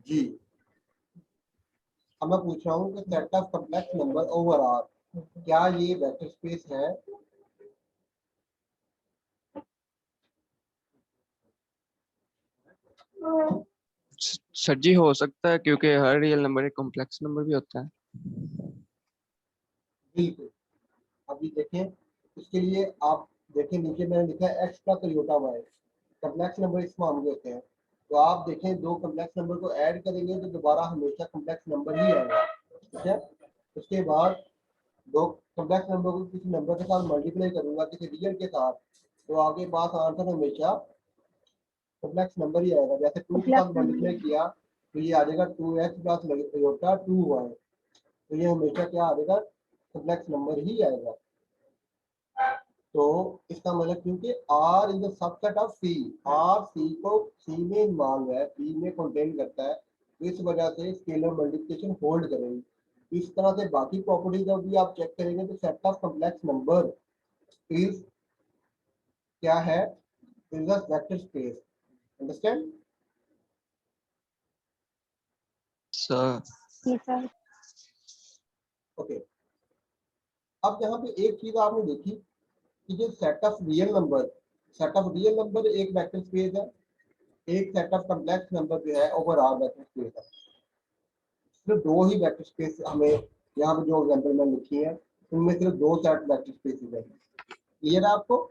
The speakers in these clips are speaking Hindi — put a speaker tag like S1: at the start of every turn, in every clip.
S1: जी। अब मैं पूछ रहा हूँ कि set of complex number over R, क्या ये वेक्टर स्पेस है?
S2: सर जी हो सकता है, क्योंकि हर रियल नंबर एक कॉम्प्लेक्स नंबर भी होता है।
S1: बिल्कुल। अभी देखें, इसके लिए आप देखें नीचे मैंने लिखा है X plus iota Y, complex number इस मामले होते हैं। तो आप देखें दो कॉम्प्लेक्स नंबर को ऐड करेंगे तो दोबारा हमेशा कॉम्प्लेक्स नंबर ही आएगा, ठीक है। उसके बाद दो कॉम्प्लेक्स नंबर को किसी नंबर के साथ मल्टीप्लाई करूंगा, किसी रियल के साथ, तो आगे पास आंसर हमेशा कॉम्प्लेक्स नंबर ही आएगा। जैसे 2 के साथ मल्टीप्लाई किया तो ये आ जाएगा 2x प्लस योटा 2y, तो ये हमेशा क्या आ जाएगा, कॉम्प्लेक्स नंबर ही आएगा। तो इसका मतलब क्योंकि R is the subset of C, R C को C में इन्वॉल्व है, C में कंटेन करता है, तो इस वजह से स्केलर मल्टीप्लिकेशन होल्ड करेगी। इस तरह से बाकी प्रॉपर्टी जब भी आप चेक करेंगे तो set of complex number is क्या है, is the vector space. Understand?
S2: Sir
S1: okay. अब यहाँ पे एक चीज आपने देखी कि जो set of real number, set of real number एक वेक्टर स्पेस है, एक सेट ऑफ कॉम्प्लेक्स नंबर जो है ओवर आर वेक्टर स्पेस है। सिर्फ दो ही वेक्टर स्पेस हमें यहाँ पे जो एग्जांपल मैंने लिखी है उनमें सिर्फ दो सेट वेक्टर स्पेसेस है। क्लियर है आपको?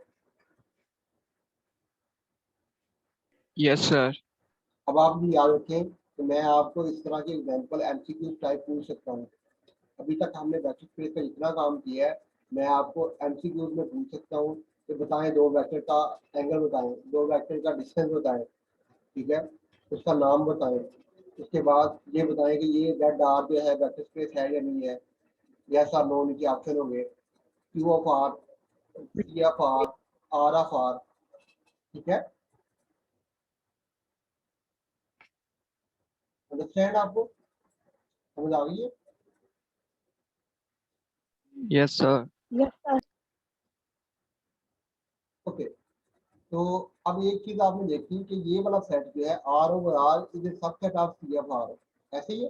S2: Yes sir.
S1: अब आप भी याद रखें कि मैं आपको इस तरह के एग्जांपल एमसीक्यू टाइप पूछ सकता हूँ। अभी तक हमने वेक्टर स्पेस का इतना काम किया है, मैं आपको एमसीक्यू में पूछ सकता हूँ कि बताएं दो वेक्टर का एंगल बताएं, दो वेक्टर का डिस्टेंस बताएं, ठीक है, उसका नाम बताएं। उसके बाद ये बताएं कि ये जेड आर जो है वेक्टर स्पेस है या नहीं है, यस और नो नीचे ऑप्शन होंगे, Q of R, C of R, R of R, ठीक है। अंडरस्टैंड? आपको समझ आ गई है?
S2: Yes sir.
S1: ओके। तो अब एक चीज आपने देखी कि ये वाला सेट जो है R over R is a subset of C of R, ऐसे ही है।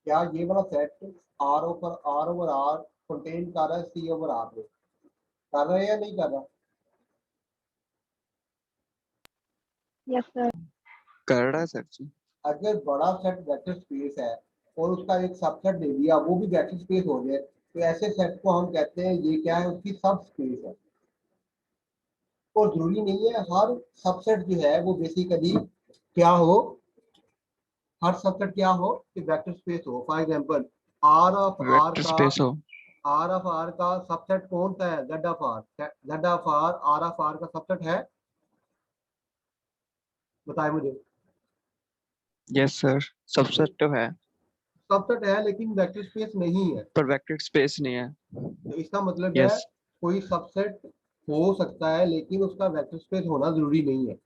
S1: क्या ये वाला set R over R contain कर रहा है सी ओवर आर में, कर रहा है या नहीं कर रहा?
S2: कर रहा है सर जी।
S1: अगर बड़ा सेट वेक्टर स्पेस है और उसका एक सबसेट दे दिया वो भी वेक्टर स्पेस हो जाए, तो ऐसे सेट को हम कहते हैं ये क्या है, उसकी सब स्पेस है। और जरूरी नहीं है हर सबसेट जो है वो बेसिकली क्या हो, हर सबसेट क्या हो कि वेक्टर स्पेस हो। For example R of R
S2: vector
S1: का,
S2: स्पेस हो।
S1: आर ऑफ आर का सबसेट कौन सा है, Z of R, Z of R of R का सबसेट है, बताए मुझे।
S2: यस सर, सबसेट तो है
S1: सबसेट है लेकिन वेक्टर स्पेस नहीं है।
S2: पर वेक्टर स्पेस नहीं है।
S1: तो इसका मतलब है
S2: यस।
S1: कोई सबसेट हो सकता है लेकिन उसका वेक्टर स्पेस होना जरूरी नहीं है।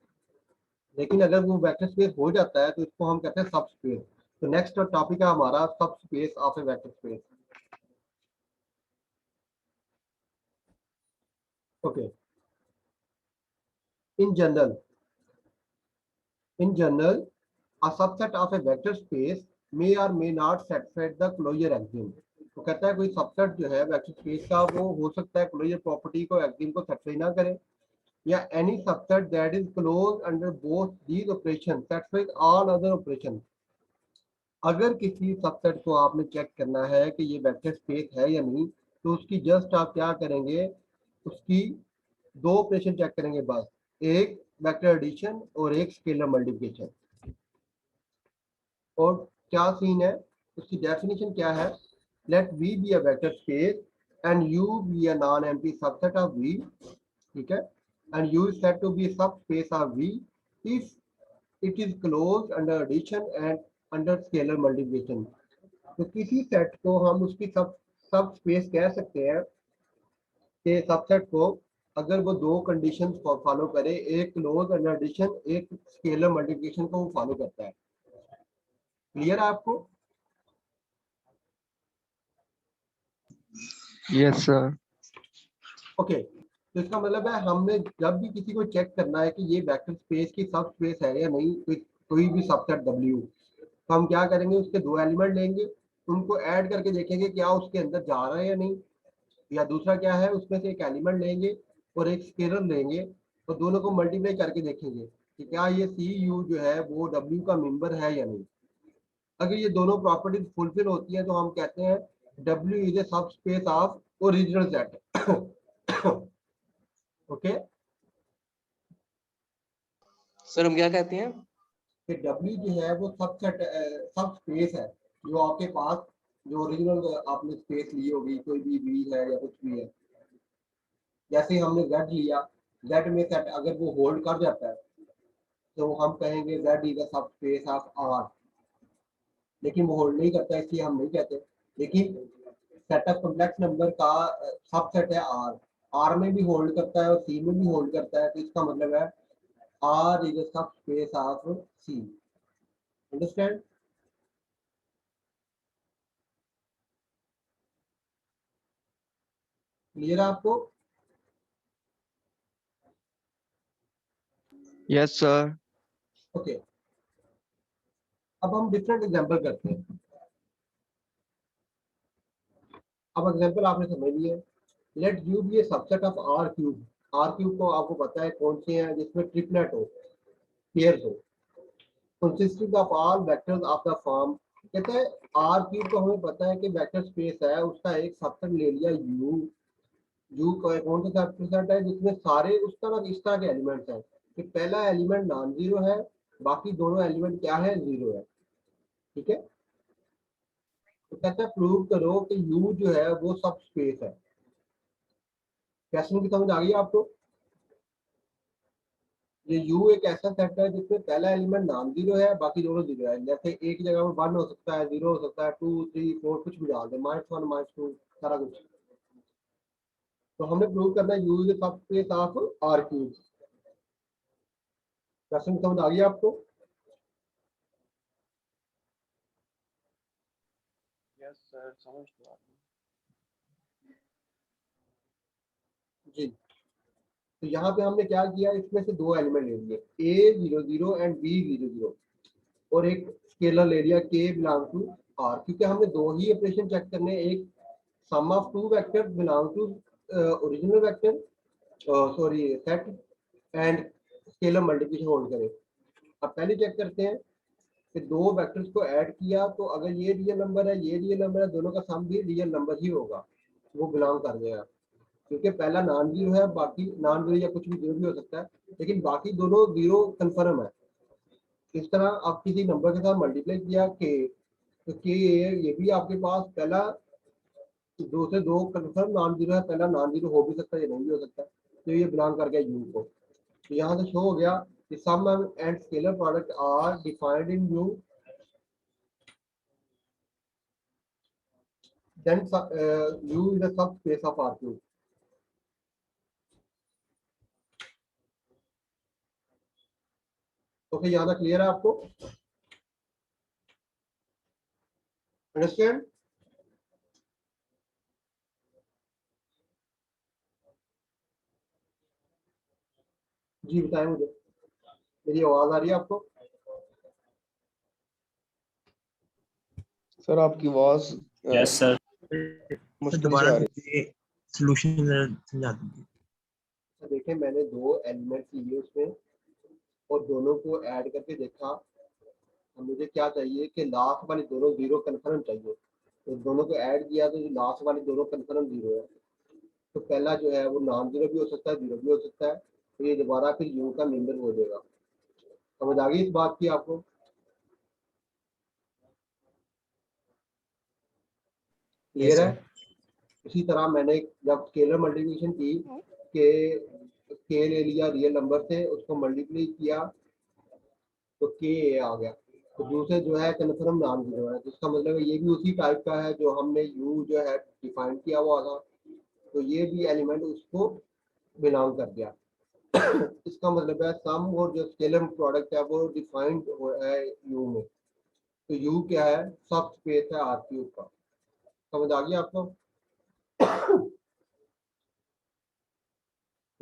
S1: लेकिन अगर वो वेक्टर स्पेस हो जाता है तो इसको हम कहते हैं सब स्पेस। तो नेक्स्ट टॉपिक है हमारा सब space of A vector space. Okay. In general, a subset of a vector space may or may not satisfy the closure axiom। तो कहता है कोई सबसेट जो है वेक्टर स्पेस का वो हो सकता है क्लोजर प्रॉपर्टी को एक्सियम को सेटिस्फाई ना करे, या any subset that is closed under both these operations satisfies all other operations। अगर किसी सबसेट को आपने चेक करना है कि ये वेक्टर स्पेस है या नहीं, तो उसकी जस्ट आप क्या करेंगे, उसकी दो ऑपरेशन चेक करेंगे बस, एक वेक्टर एडिशन और एक स्केलर मल्टीप्लिकेशन। और क्या सीन है, उसकी डेफिनेशन क्या है, let V be a vector space and U be a non empty subset of V, ठीक है, and U is said to be सब space of V if it is closed under addition and under scalar multiplication. तो किसी सेट को हम उसकी सब स्पेस कह सकते हैं कि सबसेट को अगर वो दो कंडीशंस फॉलो करे, एक क्लोज अंडर एडिशन, एक स्केलर मल्टीप्लिकेशन को वो फॉलो करता है। क्लियर है आपको?
S2: Yes sir.
S1: ओके। तो इसका मतलब है हमने जब भी किसी को चेक करना है कि ये वेक्टर स्पेस की सब स्पेस है या नहीं, तो कोई भी सबसेट W, तो हम क्या करेंगे, उसके दो एलिमेंट लेंगे, उनको ऐड करके देखेंगे क्या उसके अंदर जा रहा है या नहीं, या दूसरा क्या है, उसमें से एक एलिमेंट लेंगे और एक स्केलर लेंगे और दोनों को मल्टीप्लाई करके देखेंगे कि क्या ये CU जो है वो W का मेंबर है या नहीं। अगर ये दोनों प्रॉपर्टीज फुलफिल होती है तो हम कहते हैं W इज ए सब space of original set. Okay,
S3: sir हम क्या कहते हैं?
S1: कि W जो है वो सबसेट सब स्पेस है जो आपके पास, जो ओरिजिनल आपने स्पेस ली होगी, कोई भी V है या कुछ भी है। जैसे हमने Z लिया, Z में सेट अगर वो होल्ड कर जाता है तो हम कहेंगे Z is a sub space of R, लेकिन वो होल्ड नहीं करता इसलिए हम नहीं कहते। लेकिन सेट ऑफ कॉम्प्लेक्स नंबर का सबसेट है R, R में भी होल्ड करता है और C में भी होल्ड करता है, तो इसका मतलब है R is a sub space of C। Understand? Clear है आपको?
S2: Yes sir.
S1: ओके, अब हम डिफरेंट एग्जांपल करते हैं। अब एग्जांपल आपने समझ लिया। Let U be a subset of R cube. R cube को आपको पता है कौन से हैं, जिसमें ट्रिपलेट हो, पेयर्स हो, consisting of all vectors of the form। कहते हैं R क्यूब को हमें पता है कि वेक्टर स्पेस है, उसका एक सबसेट ले लिया U। U का कौन सा सबसेट है जिसमें सारे उस तरह इस तरह के एलिमेंट्स हैं कि पहला एलिमेंट नॉन जीरो है, बाकी दोनों एलिमेंट क्या है, जीरो है। ठीक है, तो कहते हैं प्रूव करो कि U जो है वो सब स्पेस है। क्वेश्चन की समझ आ गई आपको? ये U एक ऐसा सेट है जिसमें पहला एलिमेंट नॉन जीरो है, बाकी दोनों जीरो है। जैसे एक जगह में 1 हो सकता है, 0 हो सकता है, 2 3 4 कुछ भी डाल दे, -1 -2 सारा कुछ। तो हमें प्रूव करना है U इज सब space of R cube. Question समझ आ गई आपको?
S2: यस सर, समझ गया।
S1: जी, तो यहाँ पे हमने क्या किया, इसमें से दो एलिमेंट ले लिए, A00 एंड B00, और एक स्केलर ले लिया K बिलोंग टू R, क्योंकि हमने दो ही ऑपरेशन चेक करने, एक sum of two vector belong to original vector, sorry set, and scalar multiplication hold करें। अब पहले चेक करते हैं कि दो वेक्टर्स को ऐड किया तो अगर ये रियल नंबर है, ये रियल नंबर है, दोनों का सम भी रियल नंबर ही होगा, वो बिलोंग कर गया, क्योंकि पहला नॉन जीरो है, बाकी नॉन जीरो या कुछ भी जीरो भी हो सकता है, लेकिन बाकी दोनों जीरो कंफर्म है। इस तरह आप किसी नंबर के साथ मल्टीप्लाई किया के, तो के ये भी आपके पास पहला दो से दो कंफर्म नॉन जीरो है, पहला नॉन जीरो हो भी सकता है या नहीं भी हो सकता है, तो ये बिलोंग कर गया यू को। तो यहाँ से शो हो गया कि sum and scalar product are defined in U, then U is a subspace of R cube। Okay, यहाँ तक क्लियर है आपको? अंडरस्टैंड? जी बताएं मुझे, मेरी आवाज आ रही है आपको?
S3: सर आपकी आवाज
S4: यस सर।
S3: मुश्किल से
S4: दोबारा
S3: आ रही है।
S4: सॉल्यूशन समझा दीजिए।
S1: तो देखें, मैंने दो एलिमेंट लिए उसमें और दोनों को ऐड करके देखा। अब मुझे क्या चाहिए कि लास्ट वाली दोनों जीरो कंफर्म चाहिए, तो दोनों को ऐड किया तो लास्ट वाली दोनों कंफर्म जीरो है, तो पहला जो है वो नॉन जीरो भी हो सकता है, जीरो भी हो सकता है, तो ये दोबारा फिर यू का मेंबर हो जाएगा। समझ आ गई इस बात की आपको? क्लियर है? इसी तरह मैंने जब स्केलर मल्टीप्लिकेशन की के ले लिया रियल नंबर से, उसको मल्टीप्लाई किया तो के आ गया, तो दूसरे जो है कन्फर्म नॉन जीरो है, तो इसका मतलब है ये भी उसी टाइप का है जो हमने यू जो है डिफाइन किया हुआ था, तो ये भी एलिमेंट उसको बिलोंग कर गया। इसका मतलब है सम और जो स्केलर प्रोडक्ट है वो डिफाइंड है यू में, तो यू क्या है, सब स्पेस है आर क्यूब का। समझ आ गया आपको?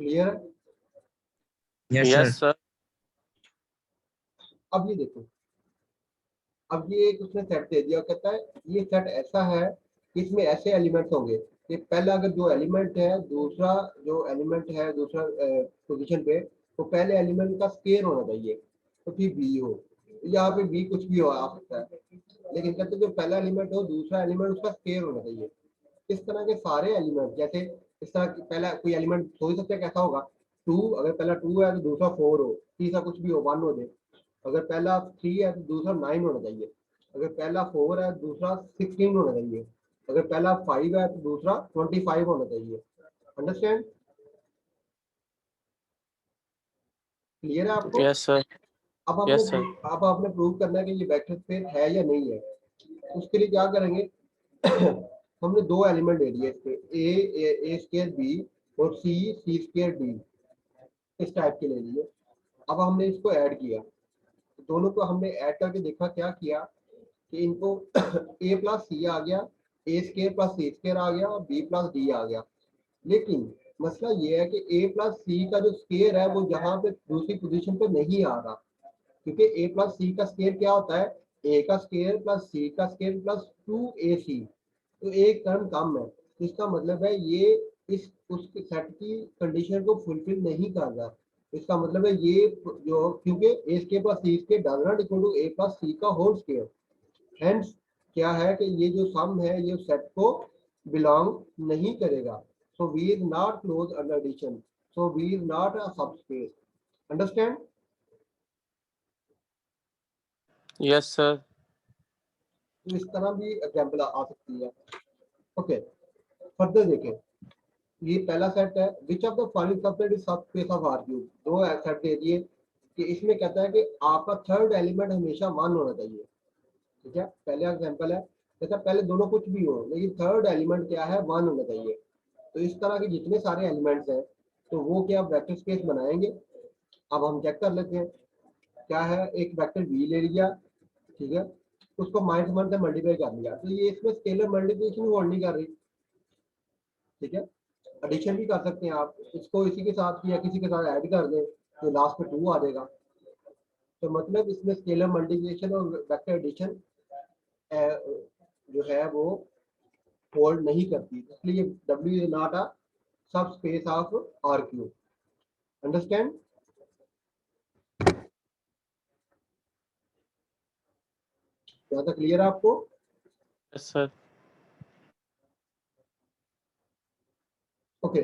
S1: क्लियर है?
S4: Yes
S2: yes
S4: sir.
S2: सर।
S1: अब ये देखो, अब ये एक उसने सेट दे दिया, कहता है ये सेट ऐसा है कि इसमें ऐसे एलिमेंट्स होंगे कि पहला अगर जो एलिमेंट है, दूसरा जो एलिमेंट है दूसरा पोजीशन पे, तो पहले एलिमेंट का स्केयर होना चाहिए, तो फिर बी हो। यहाँ पे बी कुछ भी हो आ सकता है, लेकिन कहते हैं जो पहला एलिमेंट हो दूसरा एलिमेंट उसका स्केयर होना चाहिए। इस तरह के सारे एलिमेंट, जैसे इस तरह की पहला कोई एलिमेंट सोच सकते हैं कैसा होगा, 2, अगर पहला 2 है तो दूसरा 4 हो, तीसरा कुछ भी हो 1 हो जाए। अगर पहला 3 है तो दूसरा 9 होना चाहिए, अगर पहला 4 है तो दूसरा 16 होना चाहिए, अगर पहला 5 है तो दूसरा 25 होना चाहिए। अंडरस्टैंड? क्लियर है आपको?
S3: Yes sir.
S1: अब
S3: यस सर।
S1: आपने प्रूव करना है कि ये वेक्टर स्पेस है या नहीं है। उसके लिए क्या करेंगे हमने दो एलिमेंट दे दिए इसके, ए स्क्वायर बी और सी स्क्वायर डी, इस टाइप के ले लिए। अब हमने इसको ऐड किया, दोनों को हमने ऐड करके देखा, क्या किया कि इनको ए प्लस सी आ गया, ए स्क्वायर प्लस सी स्क्वायर आ गया और बी प्लस डी आ गया। लेकिन मसला ये है कि ए प्लस सी का जो स्क्वायर है वो यहाँ पे दूसरी पोजीशन पे नहीं आ रहा, क्योंकि ए प्लस सी का स्क्वायर क्या होता है, ए का स्क्वायर प्लस सी का स्क्वायर प्लस 2ac, तो एक टर्म कम है। तो इसका मतलब है ये इस उसके सेट की कंडीशन को फुलफिल नहीं कर रहा। इसका मतलब है ये जो, क्योंकि a square plus c square does not equal to a plus c का होल स्क्वायर, हेंस क्या है कि ये जो सम है ये सेट को बिलोंग नहीं करेगा। So V is not close under addition, so V is not a subspace. Understand?
S3: Yes sir.
S1: तो इस तरह भी एग्जांपल आ सकती है। ओके, फर्दर देखें, ये पहला सेट है, which of the following subset is subspace of R cube. दो सेट दे दिए कि इसमें कहता है कि आपका थर्ड एलिमेंट हमेशा 1 होना चाहिए। ठीक है, पहले एग्जांपल है, जैसा पहले दोनों कुछ भी हो लेकिन थर्ड एलिमेंट क्या है, 1 होना चाहिए। तो इस तरह के जितने सारे एलिमेंट्स हैं तो वो क्या वेक्टर स्पेस बनाएंगे। अब हम चेक कर लेते हैं, क्या है, एक वेक्टर वी ले लिया, ठीक है, उसको माइनस 1 से मल्टीप्लाई कर लिया, तो ये इसमें स्केलर मल्टीप्लिकेशन वर्ड नहीं कर रही। ठीक है, एडिशन भी कर सकते हैं आप, इसको इसी के साथ या किसी के साथ ऐड कर दें तो लास्ट में 2 आ जाएगा। तो मतलब इसमें स्केलर मल्टीप्लिकेशन और वेक्टर एडिशन जो है वो होल्ड नहीं करती, इसलिए W is not a sub space of R cube. Understand? क्या था, क्लियर है आपको?
S3: Yes sir.
S1: ओके,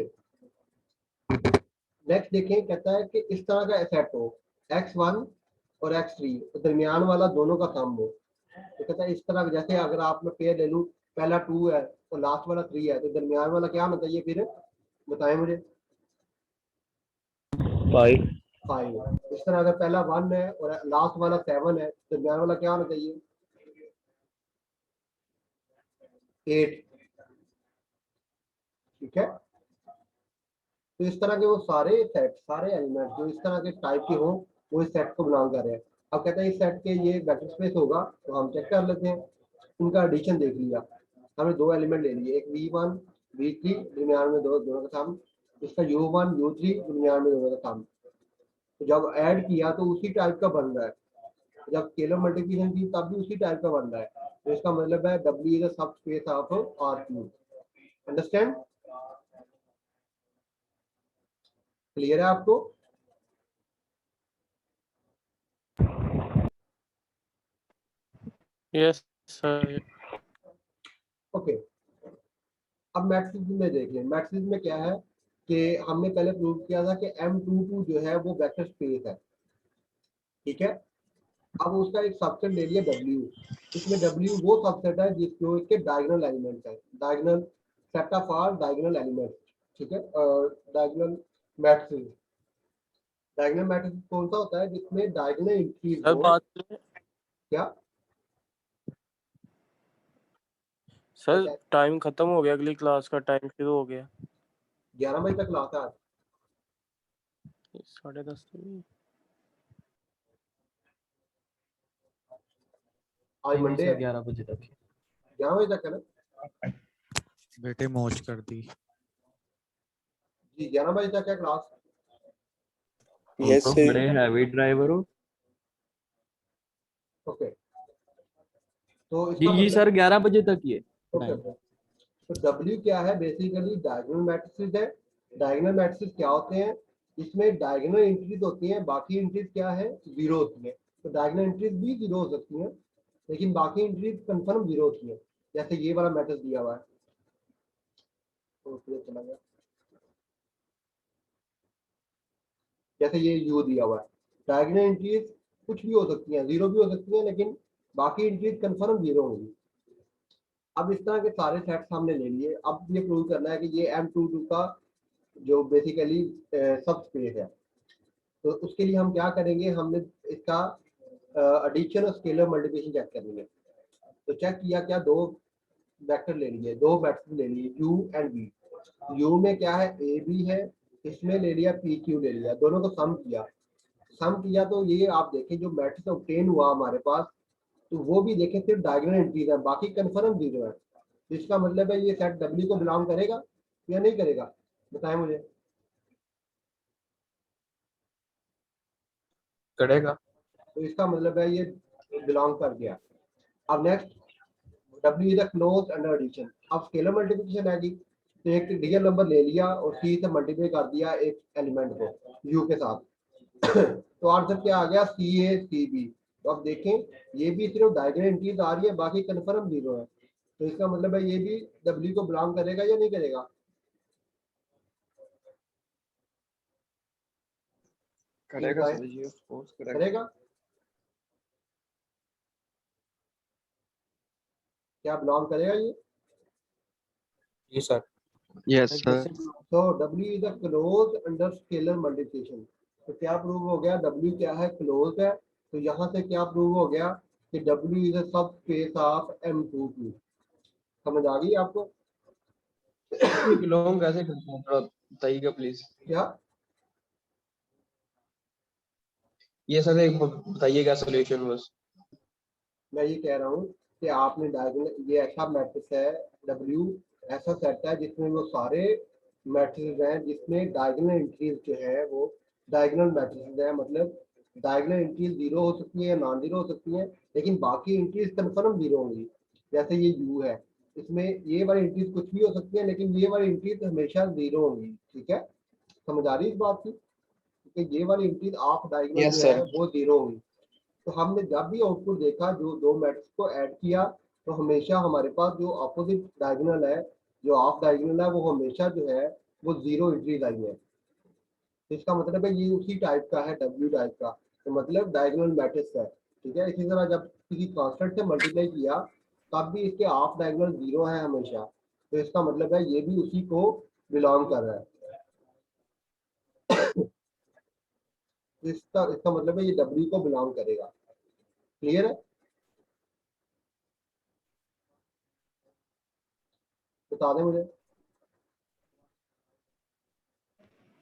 S1: नेक्स्ट देखें, कहता है कि इस तरह का सेट हो x1 और x3, तो दरमियान वाला दोनों का सम हो। तो कहता है इस तरह, जैसे अगर आप मैं पेयर ले लूं, पहला 2 है और लास्ट वाला 3 है, तो दरमियान वाला क्या होना चाहिए फिर, बताएं मुझे।
S4: 5
S1: 5। इस तरह अगर पहला 1 है और लास्ट वाला 7 है, तो दरमियान वाला क्या होना चाहिए, 8। ठीक है, तो इस तरह के वो सारे सेट, सारे एलिमेंट जो इस तरह के टाइप के हों वो इस सेट को बिलोंग कर रहे हैं। अब कहते हैं इस सेट के ये वेक्टर स्पेस होगा, तो हम चेक कर लेते हैं। उनका एडिशन देख लिया, हमने दो एलिमेंट ले लिए, एक v1 v3, दरमियान में दोनों का सम, इसका u1 u3, दरमियान में दोनों का सम। तो जब ऐड किया तो उसी टाइप का बन रहा है, जब स्केलर मल्टीप्लिकेशन की तब भी उसी टाइप का बन रहा है। तो इसका मतलब है W is a subspace of R3। Understand? Clear है आपको?
S3: Yes sir.
S1: ओके, अब मैट्रिक्स में देख लें। मैट्रिक्स में क्या है कि हमने पहले प्रूव किया था कि M22 जो है वो वेक्टर स्पेस है। ठीक है, अब उसका एक सबसेट ले लिया W। इसमें W वो सबसेट है जिसको इसके डायगोनल एलिमेंट है, diagonal set of R diagonal element. ठीक है, डायगोनल मैट्रिक्स, डायगोनल मैट्रिक्स कौन सा होता है, जिसमें डायगोनल एंट्रीज
S3: सर
S1: हो।
S3: बात
S1: क्या
S3: सर,
S1: अच्छा,
S3: टाइम खत्म हो गया, अगली क्लास का टाइम शुरू हो गया।
S1: 11 बजे तक क्लास है आज?
S3: 10:30 तो
S1: आज
S5: नहीं
S1: मंडे
S5: सर,
S1: है,
S5: 11 बजे तक।
S1: 11 बजे तक है ना
S6: बेटे मौज कर दी।
S1: जी, 11 बजे तक है क्लास।
S5: तुम तो बड़े हैवी ड्राइवर हो।
S1: ओके, तो
S5: जी
S1: इसका
S5: जी
S1: मतलब
S5: सर 11 बजे तक ही है
S1: ओके
S5: टाइम।
S1: ओके। तो W क्या है, बेसिकली डायगोनल मैट्रिसेस है। डायगोनल मैट्रिसेस क्या होते हैं, इसमें डायगोनल एंट्रीज होती हैं, बाकी एंट्रीज क्या है, जीरो होती है। तो डायगोनल एंट्रीज भी जीरो हो सकती हैं, लेकिन बाकी एंट्रीज कंफर्म जीरो होती है। जैसे ये वाला मैट्रिक्स दिया हुआ है, तो ये चला गया, जैसे ये U दिया हुआ है, डायगोनल एंट्रीज कुछ भी हो सकती हैं, जीरो भी हो सकती हैं, लेकिन बाकी एंट्रीज कंफर्म जीरो होंगी। अब इस तरह के सारे सेट्स हमने ले लिए। अब ये प्रूव करना है कि ये M22 का जो बेसिकली सब स्पेस है। तो उसके लिए हम क्या करेंगे, हमने इसका एडिशन और स्केलर मल्टीप्लिकेशन चेक करनी है। तो चेक किया, क्या दो वेक्टर ले लिए, दो वेक्टर ले लिए U एंड V। U में क्या है, A B है, इसमें ले लिया PQ ले लिया, दोनों को सम किया। सम किया तो ये आप देखें जो मैट्रिक्स ऑब्टेन हुआ हमारे पास, तो वो भी देखें सिर्फ डायगोनल एंट्रीज है, बाकी कंफर्म जीरो है। तो इसका मतलब है ये सेट W को बिलोंग करेगा या नहीं करेगा, बताएं मुझे।
S2: करेगा।
S1: तो इसका मतलब है ये बिलोंग कर गया। अब next, W is a close under addition. अब स्केलर मल्टीप्लिकेशन आएगी, तो एक रियल नंबर ले लिया और C से मल्टीप्लाई कर दिया एक एलिमेंट को U के साथ। तो आंसर क्या आ गया, CA CB। तो अब देखें ये भी सिर्फ डायगोनल एंट्रीज आ रही है, बाकी कंफर्म जीरो है। तो इसका मतलब है ये भी W को बिलोंग करेगा या नहीं करेगा,
S2: करेगा सर जी, ऑफ कोर्स करेगा।
S1: करेगा। क्या बिलोंग करेगा ये,
S4: जी सर।
S2: Yes sir.
S1: तो W is a close under scalar multiplication. तो क्या प्रूव हो गया, W क्या है, क्लोज है। तो यहाँ से क्या प्रूव हो गया कि W is a sub space of M22। समझ आ गई आपको,
S2: बिलोंग कैसे करते हैं, थोड़ा बताइएगा प्लीज।
S1: क्या
S2: ये सर एक बताइएगा सॉल्यूशन बस।
S1: मैं ये कह रहा हूँ कि आपने डायगोनल, ये ऐसा मैट्रिक्स है W, ऐसा सेट है जिसमें वो सारे मैट्रिक्स हैं जिसमें डायगोनल एंट्रीज जो है वो डायगोनल मैट्रिक्स है। मतलब डायगोनल एंट्रीज जीरो हो सकती है या नॉन जीरो हो सकती हैं, लेकिन बाकी एंट्रीज कंफर्म जीरो होंगी। जैसे ये U है, इसमें ये वाली एंट्रीज कुछ भी हो सकती है, लेकिन ये वाली एंट्रीज हमेशा जीरो होंगी। ठीक है, समझ आ रही है इस बात की, क्योंकि ये वाली एंट्रीज ऑफ डायगोनल
S2: यस
S1: जो
S2: सर।
S1: है वो जीरो होंगी। तो हमने जब भी आउटपुट देखा, जो दो मैट्रिक्स को ऐड किया, तो हमेशा हमारे पास जो अपोजिट डायगोनल है, जो ऑफ डायगोनल है, वो हमेशा जो है वो जीरो एंट्रीज आई है। तो इसका मतलब है ये उसी टाइप का है, W टाइप का, तो मतलब डायगोनल मैट्रिक्स है। ठीक है, इसी तरह जब किसी कांस्टेंट से मल्टीप्लाई किया, तब भी इसके ऑफ डायगोनल जीरो है हमेशा। तो इसका मतलब है ये भी उसी को बिलोंग कर रहा है। तो इसका इसका मतलब है ये W को बिलोंग करेगा। क्लियर है, बता दें मुझे।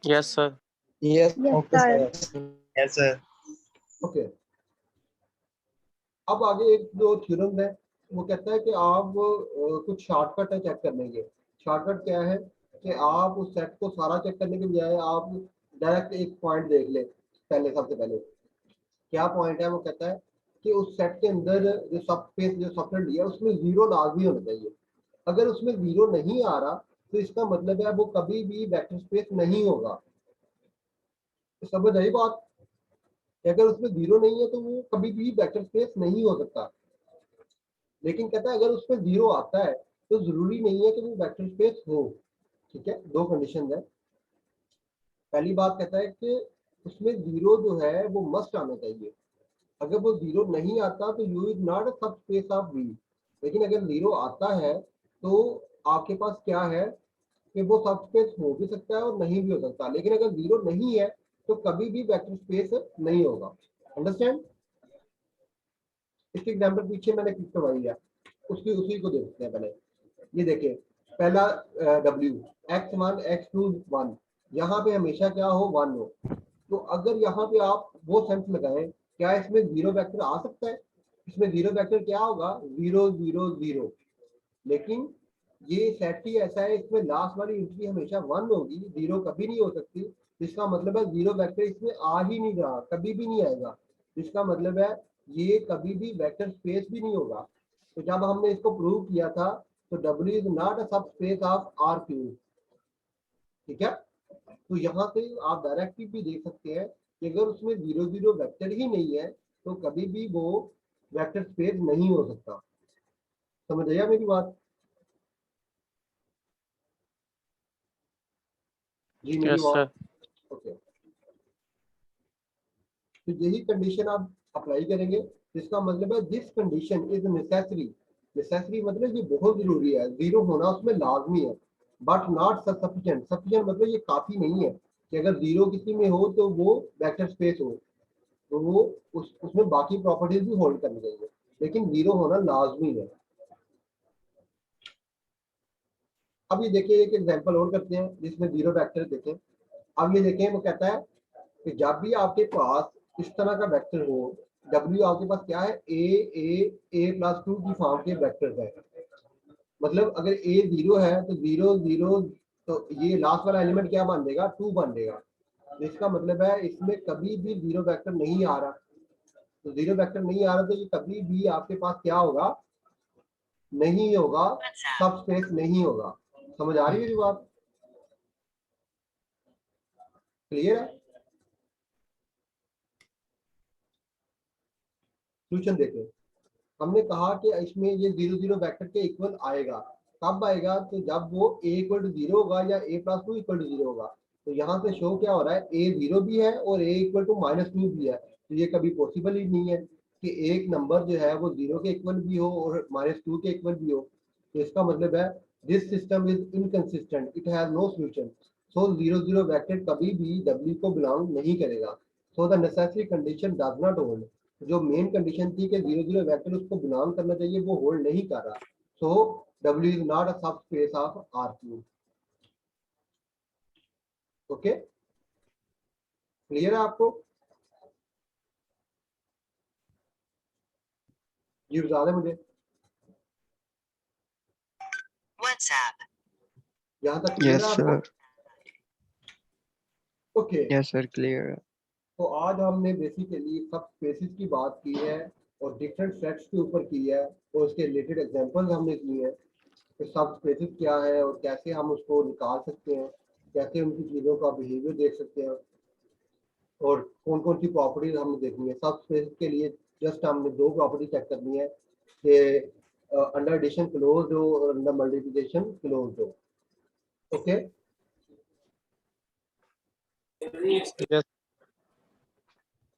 S3: Yes sir.
S2: Yes
S4: okay sir. Yes sir.
S1: Okay, अब आगे एक जो थ्योरम है, वो कहता है कि आप कुछ शॉर्टकट है चेक करने के। शॉर्टकट क्या है कि आप उस सेट को सारा चेक करने के बजाय आप डायरेक्ट एक पॉइंट देख ले। पहले सबसे पहले क्या पॉइंट है, वो कहता है कि उस सेट के अंदर जो सब स्पेस जो सबसेट दिया है उसमें जीरो लाजमी होना चाहिए। अगर उसमें जीरो नहीं आ रहा, तो इसका मतलब है वो कभी भी वेक्टर स्पेस नहीं होगा। तो समझ आई बात, कि अगर उसमें जीरो नहीं है तो वो कभी भी वेक्टर स्पेस नहीं हो सकता। लेकिन कहता है अगर उसमें जीरो आता है तो जरूरी नहीं है कि वो वेक्टर स्पेस हो। ठीक है, दो कंडीशन है। पहली बात कहता है कि उसमें जीरो जो है वो मस्ट आना चाहिए। अगर वो जीरो नहीं आता तो you is not a sub space of V। लेकिन अगर जीरो आता है तो आपके पास क्या है कि वो सब स्पेस हो भी सकता है और नहीं भी हो सकता। लेकिन अगर जीरो नहीं है तो कभी भी वेक्टर स्पेस नहीं होगा। अंडरस्टैंड, इसके एग्जाम्पल पीछे मैंने क्लिक करवाई है, उसकी उसी को देखते हैं पहले। ये देखिए, पहला W x1 x2 1, यहाँ पे हमेशा क्या हो, 1 हो। तो अगर यहाँ पे आप वो सेंस लगाएं, क्या इसमें जीरो वेक्टर आ सकता है, इसमें जीरो वेक्टर क्या होगा, 0 0 0। लेकिन ये सेट ही ऐसा है, इसमें लास्ट वाली एंट्री हमेशा 1 होगी, जीरो कभी नहीं हो सकती। इसका मतलब है जीरो वेक्टर इसमें आ ही नहीं रहा, कभी भी नहीं आएगा। इसका मतलब है ये कभी भी वेक्टर स्पेस भी नहीं होगा। तो जब हमने इसको प्रूव किया था तो W is not a sub space of R3, ठीक है। तो यहाँ से आप डायरेक्टली भी देख सकते हैं कि अगर उसमें 0 0 वेक्टर ही नहीं है तो कभी भी वो वेक्टर स्पेस नहीं हो सकता। समझ आया मेरी बात? जी मेरी
S3: Yes, sir.
S1: बात ओके। तो यही कंडीशन आप अप्लाई करेंगे, जिसका मतलब है this condition is necessary. Necessary मतलब ये बहुत जरूरी है, जीरो होना उसमें लाजमी है, बट नॉट सफिशिएंट। सफिशिएंट मतलब ये काफी नहीं है कि अगर जीरो किसी में हो तो वो वेक्टर स्पेस हो, तो वो उसमें बाकी प्रॉपर्टीज भी होल्ड करनी चाहिए, लेकिन जीरो होना लाजमी है। अब ये देखिए एक एग्जांपल और करते हैं जिसमें जीरो वेक्टर देखें। अब ये देखें वो कहता है कि जब भी आपके पास इस तरह का वेक्टर हो, W आपके पास क्या है, a+2 की फॉर्म के वेक्टर्स है। मतलब अगर a 0 है तो 0 0, तो ये लास्ट वाला एलिमेंट क्या बन देगा, 2 बन देगा। तो इसका मतलब है इसमें कभी भी जीरो वेक्टर नहीं आ रहा। तो जीरो वेक्टर नहीं आ रहा तो ये कभी भी आपके पास क्या होगा, नहीं होगा, सब स्पेस नहीं होगा। समझ आ रही है मेरी बात? क्लियर है? सोल्यूशन देखें। हमने कहा कि इसमें ये 0 0 वेक्टर के इक्वल आएगा। कब आएगा, तो जब वो a इक्वल टू 0 होगा या a+2 इक्वल टू 0 होगा। तो यहाँ से शो क्या हो रहा है, a 0 भी है और a इक्वल टू -2 भी है। तो ये कभी पॉसिबल ही नहीं है कि एक नंबर जो है वो 0 के इक्वल भी हो और -2 के इक्वल भी हो। तो इसका मतलब है this system is inconsistent, it has no solution. So 0 0 vector कभी भी W को बिलोंग नहीं करेगा। So the necessary condition does not hold. जो मेन कंडीशन थी कि 0 0 वेक्टर उसको बिलोंग करना चाहिए, वो होल्ड नहीं कर रहा। सो W is not a sub space of R3। Okay, clear है आपको? ये बता दें मुझे, यहाँ तक क्लियर
S2: यस
S1: है आपको?
S2: Sir,
S1: okay.
S2: Yes sir clear है।
S1: तो आज हमने बेसिकली सब स्पेसिस की बात की है और डिफरेंट सेट्स के ऊपर की है और उसके रिलेटेड एग्जांपल्स हमने किए हैं कि सब स्पेसिस क्या है और कैसे हम उसको निकाल सकते हैं, कैसे उनकी चीज़ों का बिहेवियर देख सकते हैं और कौन कौन सी प्रॉपर्टीज हमने देखनी है। सब स्पेस के लिए जस्ट हमने दो प्रॉपर्टी चेक करनी है कि अंडर एडिशन क्लोज हो और अंडर मल्टीप्लिकेशन क्लोज हो। Okay,
S3: Yes.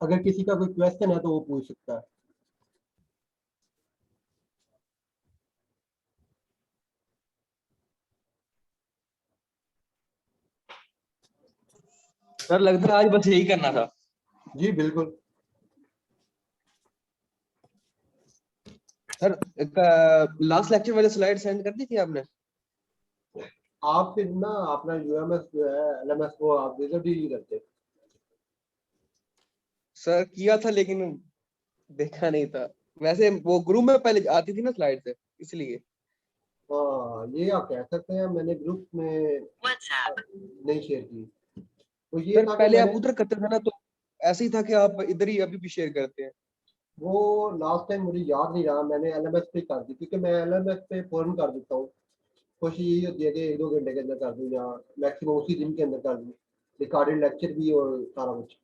S1: अगर किसी का कोई क्वेश्चन है तो वो पूछ सकता है।
S5: सर लगता है आज बस यही करना था।
S1: जी बिल्कुल।
S5: सर लास्ट लेक्चर वाले स्लाइड सेंड कर दी थी आपने?
S1: आप फिर ना अपना UMS जो है LMS वो आप विजिट ही नहीं करते।
S5: सर किया था लेकिन देखा नहीं था। वैसे वो ग्रुप में पहले आती थी ना स्लाइड से, इसलिए।
S1: हाँ ये आप कह सकते हैं, मैंने ग्रुप में नहीं शेयर की। तो ये
S5: सर
S1: था कि
S5: पहले आप
S1: मैंने
S5: उधर करते थे ना, तो ऐसे ही था कि आप इधर ही अभी भी शेयर करते हैं।
S1: वो लास्ट टाइम मुझे याद नहीं रहा, मैंने LMS पे कर दी क्योंकि मैं LMS पे फौरन कर देता हूँ। कोशिश यही होती है कि 1 2 घंटे के अंदर कर दूँ या मैक्सिमम उसी दिन के अंदर कर दूँ, रिकॉर्डेड लेक्चर भी और सारा कुछ।